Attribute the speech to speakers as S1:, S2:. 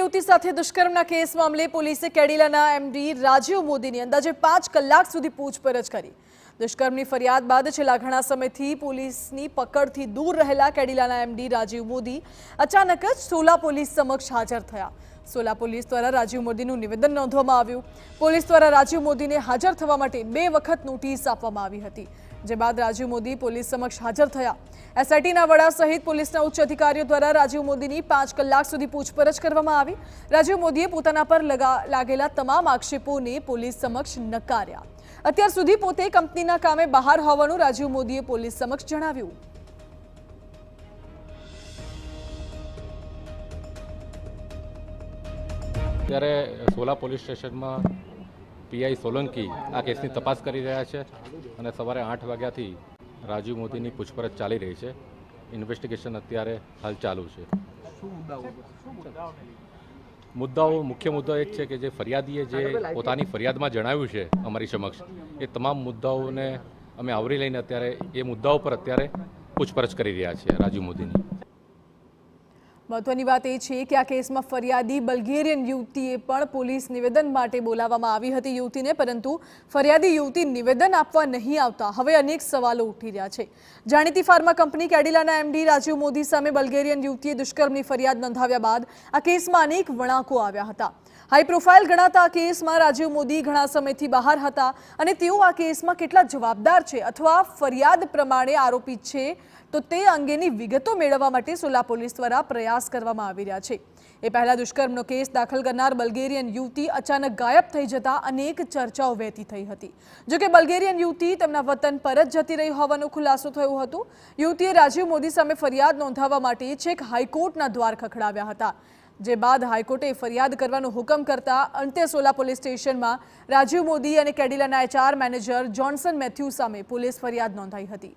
S1: યુવતી સાથે દુષ્કર્મના કેસ મામલે પોલીસે કેડિલાના એમડી રાજીવ મોદીની અંદાજે 5 કલાક સુધી પૂછપરછ કરી। દુષ્કર્મની ફરિયાદ બાદ છેલ્લા ઘણા સમયથી પોલીસની પકડથી દૂર રહેલા કેડિલાના એમડી રાજીવ મોદી અચાનક જ સોલા પોલીસ સમક્ષ હાજર થયા। સોલા પોલીસ દ્વારા રાજીવ મોદીનું નિવેદન નોંધવામાં આવ્યું। પોલીસ દ્વારા રાજીવ મોદીને હાજર થવા માટે 2 વખત નોટિસ આપવામાં આવી હતી, જે બાદ રાજીવ મોદી પોલીસ સમક્ષ હાજર થયા। એસઆઈટીના વડા સહિત પોલીસના ઉચ્ચ અધિકારીઓ દ્વારા રાજીવ મોદીની 5 કલાક સુધી પૂછપરછ કરવામાં આવી। રાજીવ મોદીએ પોતાના પર લાગેલા તમામ આક્ષેપોને પોલીસ સમક્ષ નકાર્યા। અત્યાર સુધી પોતે કંપનીના કામે બહાર હોવાનું રાજીવ મોદીએ પોલીસ સમક્ષ જણાવ્યું।
S2: ત્યારે સોલા પોલીસ સ્ટેશનમાં પીઆઈ સોલંકી આ કેસની તપાસ કરી રહ્યા છે અને સવારે 8 વાગ્યાથી રાજીવ મોદીની પૂછપરછ ચાલી રહી છે। ઇન્વેસ્ટિગેશન અત્યારે હાલ ચાલુ છે। મુખ્ય મુદ્દો એ જ છે કે જે ફરિયાદીએ જે પોતાની ફરિયાદમાં જણાવ્યું છે અમારી સમક્ષ, એ તમામ મુદ્દાઓને અમે આવરી લઈને અત્યારે એ મુદ્દાઓ પર અત્યારે પૂછપરછ કરી રહ્યા છીએ રાજીવ મોદીની।
S1: મહત્વની વાત એ છે કે આ કેસમાં ફરિયાદી બલ્ગેરિયન યુવતીએ પણ પોલીસ નિવેદન માટે બોલાવવામાં આવી હતી યુવતીને, પરંતુ ફરિયાદી યુવતી નિવેદન આપવા નહીં આવતા હવે અનેક સવાલો ઉઠી રહ્યા છે। જાણીતી ફાર્મા કંપની કેડિલાના એમડી રાજીવ મોદી સામે બલ્ગેરિયન યુવતીએ દુષ્કર્મની ફરિયાદ નોંધાવ્યા બાદ આ કેસમાં અનેક વળાંકો આવ્યા હતા। હાઈ પ્રોફાઇલ ગણાતા આ કેસમાં રાજીવ મોદી ઘણા સમયથી બહાર હતા અને તેઓ આ કેસમાં કેટલા જવાબદાર છે અથવા ફરિયાદ પ્રમાણે આરોપી છે તો તે અંગેની વિગતો મેળવવા માટે સોલા પોલીસ દ્વારા પ્રયાસ કરવામાં આવી રહ્યા છે। એ પહેલા દુષ્કર્મનો કેસ દાખલ કરનાર બલ્ગેરિયન યુવતી અચાનક ગાયબ થઈ જતા અનેક ચર્ચાઓ વહેતી થઈ હતી। જોકે બલ્ગેરિયન યુવતી તેમના વતન પરત જતી રહી હોવાનો ખુલાસો થયો હતો। યુવતીએ રાજીવ મોદી સામે ફરિયાદ નોંધાવવા માટે છેક હાઈકોર્ટના દ્વાર ખખડાવ્યા હતા, જે બાદ હાઈકોર્ટે ફરિયાદ કરવાનો હુકમ કરતા અંતે સોલા પોલીસ સ્ટેશનમાં રાજીવ મોદી અને કેડિલાના HR મેનેજર જોન્સન મેથ્યુ સામે પોલીસ ફરિયાદ નોંધાઈ હતી।